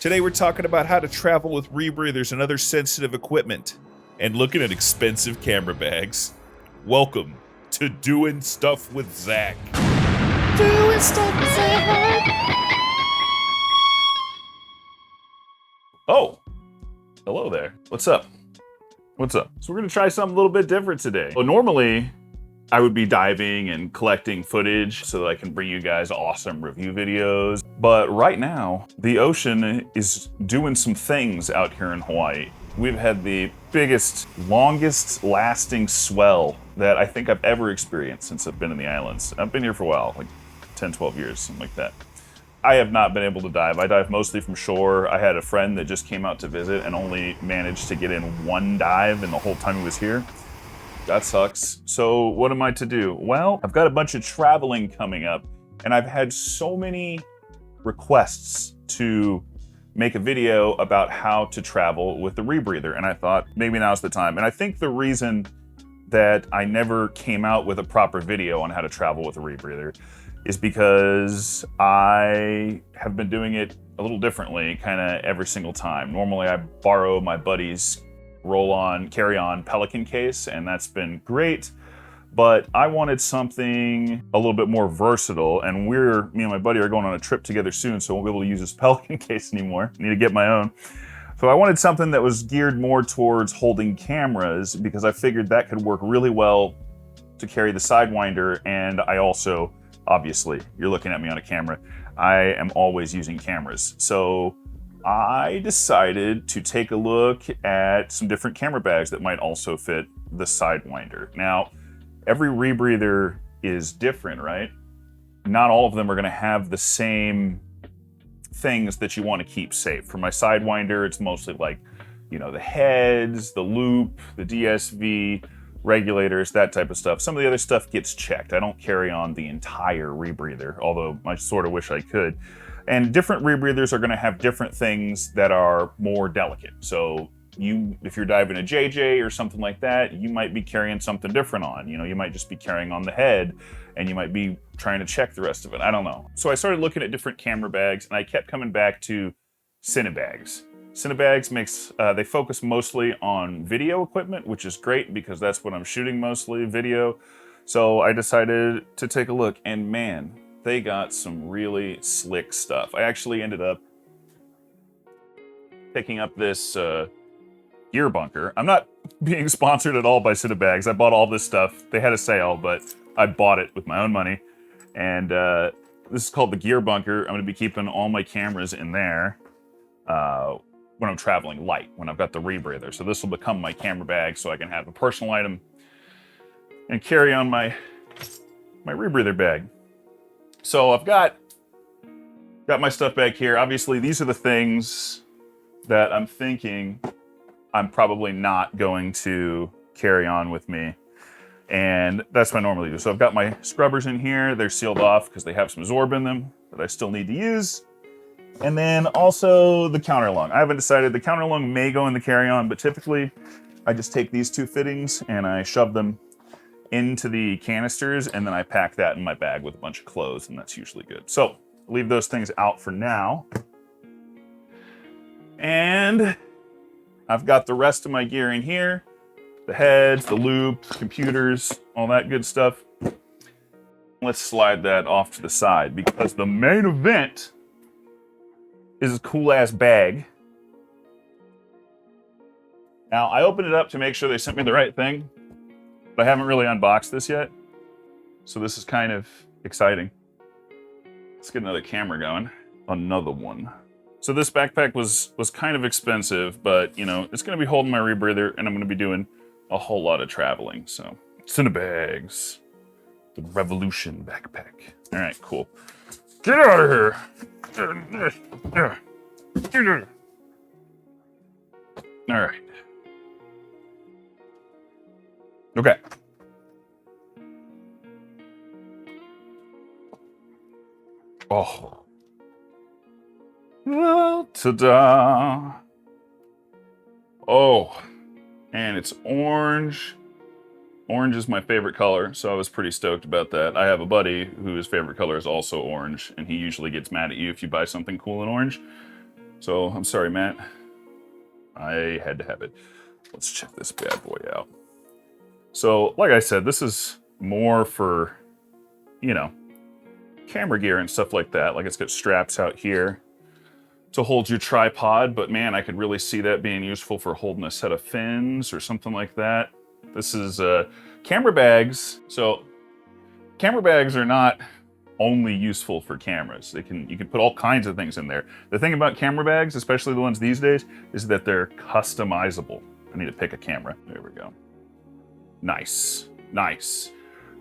Today we're talking about how to travel with rebreathers and other sensitive equipment, and looking at expensive camera bags. Welcome to Doing Stuff with Zach. Doing stuff with Zach. Oh, hello there. What's up? What's up? So we're gonna try something a little bit different today. Well, normally I would be diving and collecting footage so that I can bring you guys awesome review videos. But right now, the ocean is doing some things out here in Hawaii. We've had the biggest, longest lasting swell that I think I've ever experienced since I've been in the islands. I've been here for a while, like 10, 12 years, something like that. I have not been able to dive. I dive mostly from shore. I had a friend that just came out to visit and only managed to get in one dive in the whole time he was here. That sucks. So what am I to do? Well, I've got a bunch of traveling coming up, and I've had so many requests to make a video about how to travel with the rebreather, and I thought maybe now's the time. And I think the reason that I never came out with a proper video on how to travel with a rebreather is because I have been doing it a little differently kind of every single time. Normally I borrow my buddy's roll-on, carry-on Pelican case, and that's been great. But I wanted something a little bit more versatile, and me and my buddy are going on a trip together soon, so I won't be able to use this Pelican case anymore. I need to get my own. So I wanted something that was geared more towards holding cameras, because I figured that could work really well to carry the Sidewinder, and I also, obviously, you're looking at me on a camera, I am always using cameras. So I decided to take a look at some different camera bags that might also fit the Sidewinder. Now, every rebreather is different, right? Not all of them are gonna have the same things that you wanna keep safe. For my Sidewinder, it's mostly like, you know, the heads, the loop, the DSV, regulators, that type of stuff. Some of the other stuff gets checked. I don't carry on the entire rebreather, although I sort of wish I could. And different rebreathers are gonna have different things that are more delicate. So if you're diving a JJ or something like that, you might be carrying something different on. You know, you might just be carrying on the head, and you might be trying to check the rest of it. I don't know. So I started looking at different camera bags, and I kept coming back to Cinebags. Cinebags they focus mostly on video equipment, which is great because that's what I'm shooting mostly, video. So I decided to take a look, and man, they got some really slick stuff. I actually ended up picking up this gear bunker. I'm not being sponsored at all by Cinebags. I bought all this stuff. They had a sale, but I bought it with my own money. And this is called the gear bunker. I'm gonna be keeping all my cameras in there when I'm traveling light, when I've got the rebreather. So this will become my camera bag so I can have a personal item and carry on my rebreather bag. So I've got my stuff back here. Obviously, these are the things that I'm thinking I'm probably not going to carry on with me. And that's what I normally do. So I've got my scrubbers in here. They're sealed off because they have some Zorb in them that I still need to use. And then also the counterlung. I haven't decided. The counterlung may go in the carry-on, but typically I just take these two fittings and I shove them into the canisters, and then I pack that in my bag with a bunch of clothes, and that's usually good. So leave those things out for now. And I've got the rest of my gear in here. The heads, the loop, computers, all that good stuff. Let's slide that off to the side because the main event is a cool-ass bag. Now, I opened it up to make sure they sent me the right thing, but I haven't really unboxed this yet. So this is kind of exciting. Let's get another camera going. Another one. So this backpack was kind of expensive, but you know, it's gonna be holding my rebreather and I'm gonna be doing a whole lot of traveling. So Cinebags, the Revolution backpack. All right, cool. Get out of here. All right. Okay. Oh. Well, ta-da. Oh, and it's orange. Orange is my favorite color, so I was pretty stoked about that. I have a buddy whose favorite color is also orange, and he usually gets mad at you if you buy something cool in orange. So I'm sorry, Matt. I had to have it. Let's check this bad boy out. So, like I said, this is more for, you know, camera gear and stuff like that. Like it's got straps out here to hold your tripod, but man, I could really see that being useful for holding a set of fins or something like that. This is camera bags. So camera bags are not only useful for cameras. You can put all kinds of things in there. The thing about camera bags, especially the ones these days, is that they're customizable. I need to pick a camera. There we go. Nice, nice.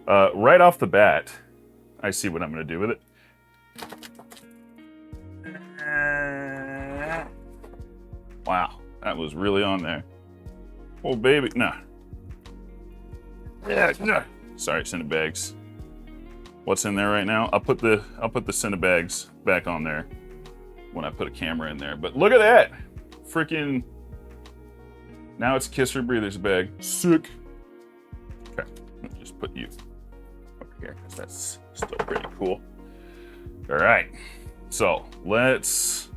Right off the bat, I see what I'm gonna do with it. Wow, that was really on there. Oh baby, nah. Yeah. Sorry, Cinebags. What's in there right now? I'll put the Cinebags back on there when I put a camera in there. But look at that, freaking! Now it's Kiss Rebreather's bag. Sick. Okay, let me just put you over here because that's still pretty cool. All right, so let's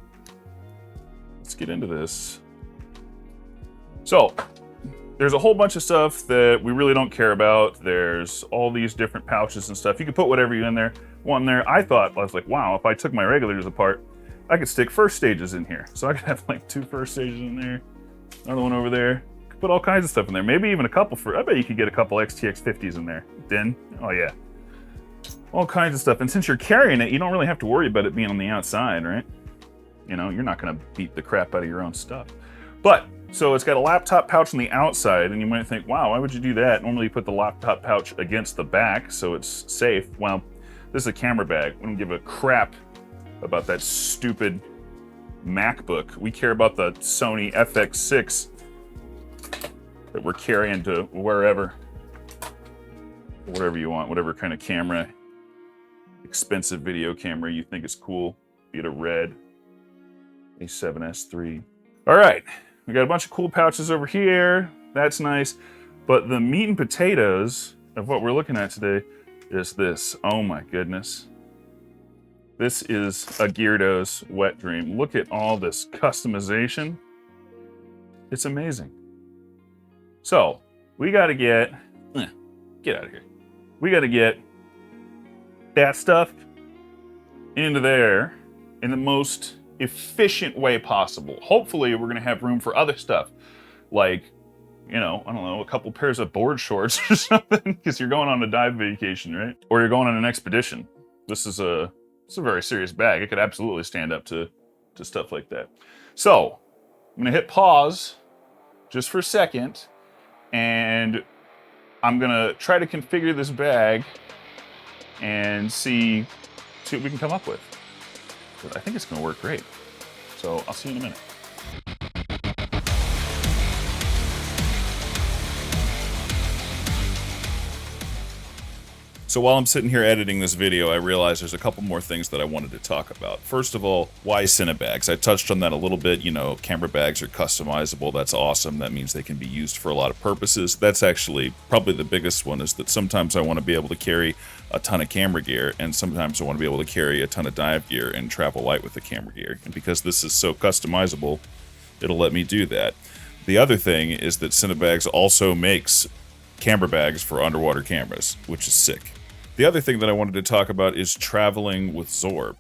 get into this. So there's a whole bunch of stuff that we really don't care about. There's all these different pouches and stuff. You can put whatever you in there, want in there. I was like, wow, if I took my regulators apart, I could stick first stages in here. So I could have like 2 first stages in there, another one over there. Could put all kinds of stuff in there. Maybe even a couple I bet you could get a couple XTX 50s in there. Then, oh yeah. All kinds of stuff. And since you're carrying it, you don't really have to worry about it being on the outside, right? You know, you're not gonna beat the crap out of your own stuff. But, so it's got a laptop pouch on the outside, and you might think, wow, why would you do that? Normally you put the laptop pouch against the back so it's safe. Well, this is a camera bag. We don't give a crap about that stupid MacBook. We care about the Sony FX6 that we're carrying to wherever. Whatever you want, whatever kind of camera, expensive video camera you think is cool. Be it a red A7S III. All right, we got a bunch of cool pouches over here. That's nice. But the meat and potatoes of what we're looking at today is this. Oh my goodness. This is a Geardos wet dream. Look at all this customization. It's amazing. So, we gotta get out of here. We gotta get that stuff into there in the most efficient way possible. Hopefully we're gonna have room for other stuff, like, you know, I don't know, a couple pairs of board shorts or something, because you're going on a dive vacation, right? Or you're going on an expedition. This is a very serious bag. It could absolutely stand up to stuff like that. So I'm gonna hit pause just for a second, and I'm gonna try to configure this bag and see what we can come up with. But I think it's gonna work great. So I'll see you in a minute. So while I'm sitting here editing this video, I realize there's a couple more things that I wanted to talk about. First of all, why Cinebags? I touched on that a little bit. You know, camera bags are customizable. That's awesome. That means they can be used for a lot of purposes. That's actually probably the biggest one, is that sometimes I want to be able to carry a ton of camera gear, and sometimes I want to be able to carry a ton of dive gear and travel light with the camera gear. And because this is so customizable, it'll let me do that. The other thing is that Cinebags also makes camera bags for underwater cameras, which is sick. The other thing that I wanted to talk about is traveling with Zorb.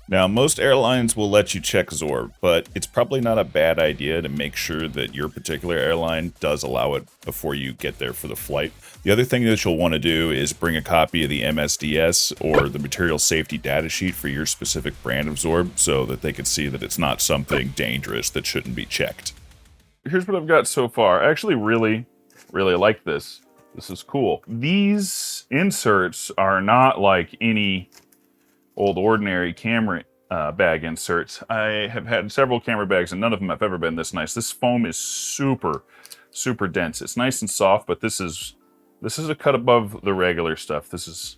Now, most airlines will let you check Zorb, but it's probably not a bad idea to make sure that your particular airline does allow it before you get there for the flight. The other thing that you'll want to do is bring a copy of the MSDS or the material safety data sheet for your specific brand of Zorb so that they can see that it's not something dangerous that shouldn't be checked. Here's what I've got so far. I actually really like this. This is cool. These inserts are not like any old ordinary camera bag inserts. I have had several camera bags and none of them have ever been this nice. This foam is super dense. It's nice and soft, but this is a cut above the regular stuff. This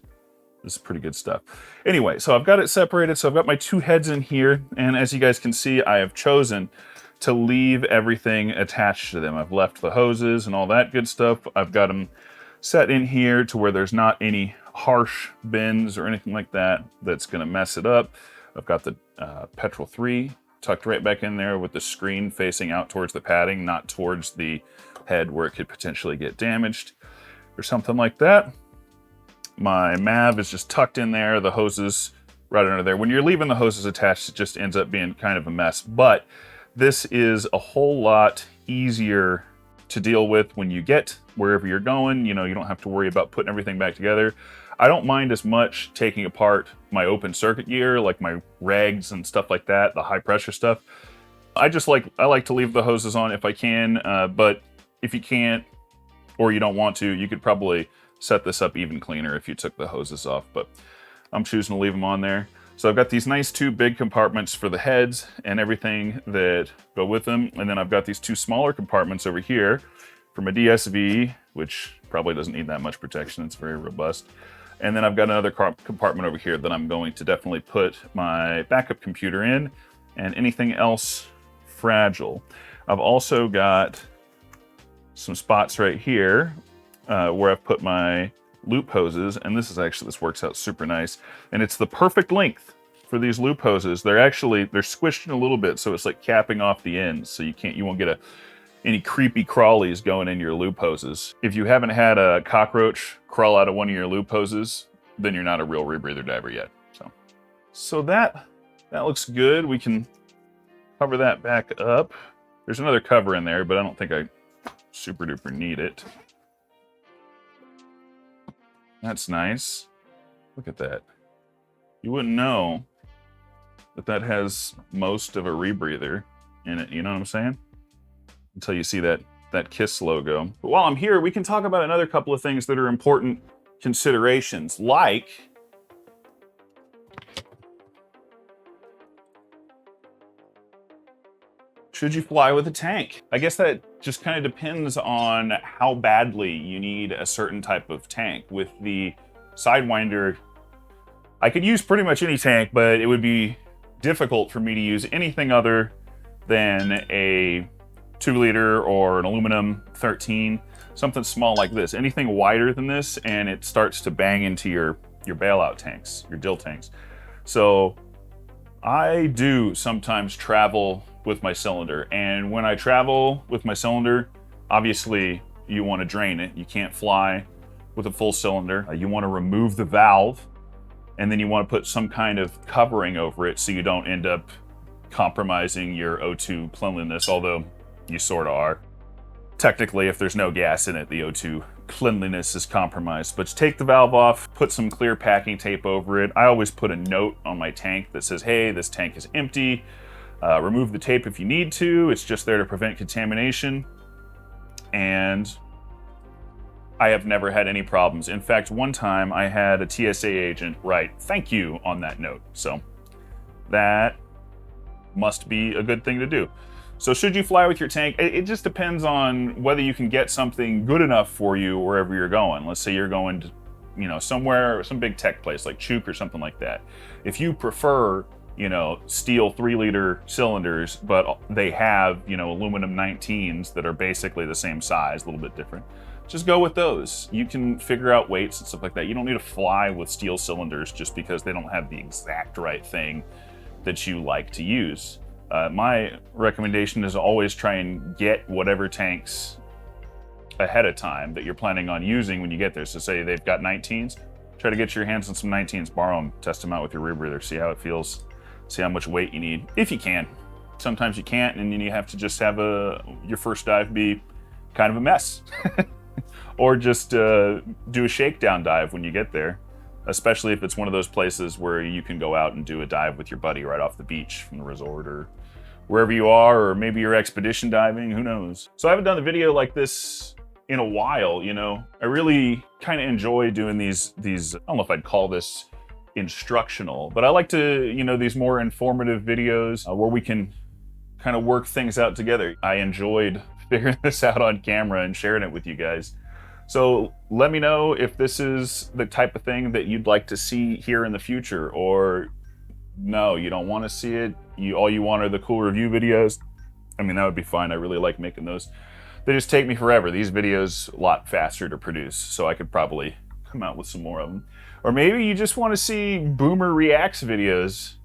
is pretty good stuff. Anyway, so I've got it separated. So I've got my 2 heads in here, and as you guys can see, I have chosen to leave everything attached to them. I've left the hoses and all that good stuff. I've got them set in here to where there's not any harsh bends or anything like that that's gonna mess it up. I've got the Petrol 3 tucked right back in there with the screen facing out towards the padding, not towards the head where it could potentially get damaged or something like that. My MAV is just tucked in there, the hoses right under there. When you're leaving the hoses attached, it just ends up being kind of a mess, but this is a whole lot easier to deal with when you get wherever you're going. You know, you don't have to worry about putting everything back together. I don't mind as much taking apart my open circuit gear, like my regs and stuff like that, the high pressure stuff. I like to leave the hoses on if I can, but if you can't or you don't want to, you could probably set this up even cleaner if you took the hoses off, but I'm choosing to leave them on there. So I've got these nice two big compartments for the heads and everything that go with them. And then I've got these two smaller compartments over here for my DSV, which probably doesn't need that much protection. It's very robust. And then I've got another compartment over here that I'm going to definitely put my backup computer in and anything else fragile. I've also got some spots right here where I've put my loop hoses, and this works out super nice, and it's the perfect length for these loop hoses. They're squished in a little bit, so it's like capping off the ends, so you won't get any creepy crawlies going in your loop hoses. If you haven't had a cockroach crawl out of one of your loop hoses, then you're not a real rebreather diver yet. So that looks good. We can cover that back up. There's another cover in there, but I don't think I super duper need it. That's nice. Look at that. You wouldn't know that has most of a rebreather in it, you know what I'm saying? Until you see that KISS logo. But while I'm here, we can talk about another couple of things that are important considerations, like should you fly with a tank? I guess that just kind of depends on how badly you need a certain type of tank. With the Sidewinder, I could use pretty much any tank, but it would be difficult for me to use anything other than a 2-liter or an aluminum 13, something small like this. Anything wider than this, and it starts to bang into your bailout tanks, your dill tanks. So I do sometimes travel with my cylinder, and when I travel with my cylinder, obviously you want to drain it. You can't fly with a full cylinder. You want to remove the valve, and then you want to put some kind of covering over it so you don't end up compromising your O2 cleanliness, although you sort of are. Technically, if there's no gas in it, the O2 cleanliness is compromised. But take the valve off, put some clear packing tape over it. I always put a note on my tank that says, hey, this tank is empty. Remove the tape if you need to. It's just there to prevent contamination. And I have never had any problems. In fact, one time I had a TSA agent write thank you on that note. So that must be a good thing to do. So should you fly with your tank? It just depends on whether you can get something good enough for you wherever you're going. Let's say you're going to, somewhere, some big tech place like Chuk or something like that. If you prefer, steel 3-liter cylinders, but they have, aluminum 19s that are basically the same size, a little bit different, just go with those. You can figure out weights and stuff like that. You don't need to fly with steel cylinders just because they don't have the exact right thing that you like to use. My recommendation is always try and get whatever tanks ahead of time that you're planning on using when you get there. So say they've got 19s, try to get your hands on some 19s, borrow them, test them out with your rebreather, see how it feels, see how much weight you need, if you can. Sometimes you can't, and then you have to just have your first dive be kind of a mess. Or just do a shakedown dive when you get there, especially if it's one of those places where you can go out and do a dive with your buddy right off the beach from the resort or wherever you are, or maybe you're expedition diving, who knows. So I haven't done a video like this in a while, I really kind of enjoy doing these, I don't know if I'd call this instructional, but I like to, these more informative videos where we can kind of work things out together. I enjoyed figuring this out on camera and sharing it with you guys. So let me know if this is the type of thing that you'd like to see here in the future, or no, you don't want to see it. All you want are the cool review videos. I mean, that would be fine. I really like making those. They just take me forever. These videos a lot faster to produce, so I could probably come out with some more of them. Or maybe you just want to see Boomer Reacts videos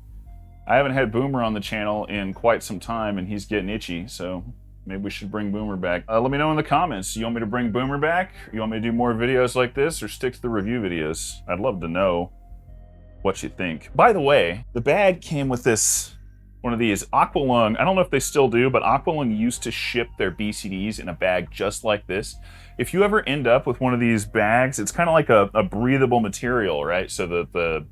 I haven't had Boomer on the channel in quite some time, and he's getting itchy, so maybe we should bring Boomer back. Let me know in the comments. You want me to bring Boomer back? You want me to do more videos like this, or stick to the review videos? I'd love to know what you think. By the way, the bag came with this, one of these Aqualung. I don't know if they still do, but Aqualung used to ship their BCDs in a bag just like this. If you ever end up with one of these bags, it's kind of like a breathable material, right? So the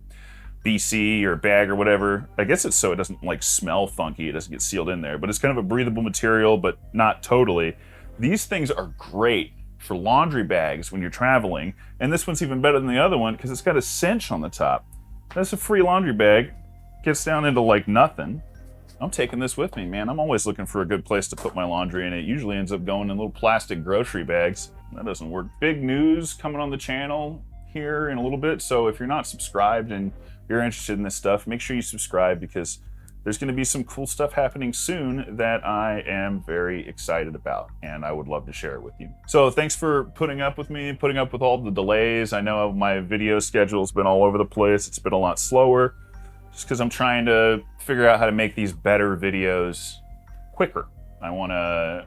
BC or bag or whatever, I guess it's so it doesn't like smell funky, it doesn't get sealed in there, but it's kind of a breathable material, but not totally. These things are great for laundry bags when you're traveling, and this one's even better than the other one because it's got a cinch on the top. That's a free laundry bag, gets down into like nothing. I'm taking this with me, man. I'm always looking for a good place to put my laundry, and it usually ends up going in little plastic grocery bags. That doesn't work. Big news coming on the channel here in a little bit, so if you're not subscribed and you're interested in this stuff, make sure you subscribe because there's going to be some cool stuff happening soon that I am very excited about, and I would love to share it with you. So thanks for putting up with me, putting up with all the delays. I know my video schedule's been all over the place. It's been a lot slower just because I'm trying to figure out how to make these better videos quicker. I want to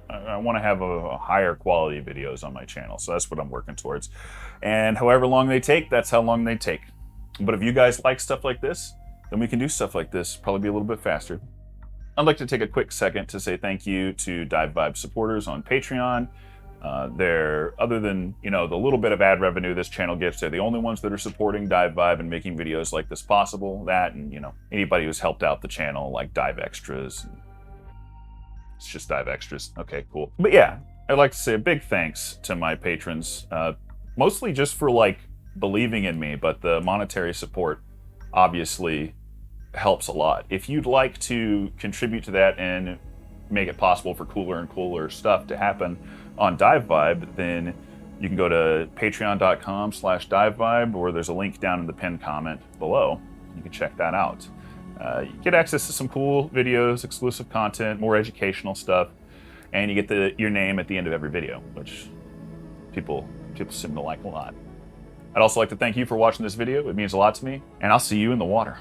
have a higher quality videos on my channel, so that's what I'm working towards. And however long they take, that's how long they take. But if you guys like stuff like this, then we can do stuff like this, probably be a little bit faster. I'd like to take a quick second to say thank you to Dive Vibe supporters on Patreon. They're, other than, you know, the little bit of ad revenue this channel gets, they're the only ones that are supporting Dive Vibe and making videos like this possible. That, and, you know, anybody who's helped out the channel, like Dive Extras. It's just Dive Extras. Okay, cool. But yeah, I'd like to say a big thanks to my patrons, mostly just for, like, believing in me, but the monetary support obviously helps a lot. If you'd like to contribute to that and make it possible for cooler and cooler stuff to happen on Dive Vibe, then you can go to patreon.com/divevibe, or there's a link down in the pinned comment below. You can check that out. You get access to some cool videos, exclusive content, more educational stuff, and you get your name at the end of every video, which people seem to like a lot. I'd also like to thank you for watching this video. It means a lot to me, and I'll see you in the water.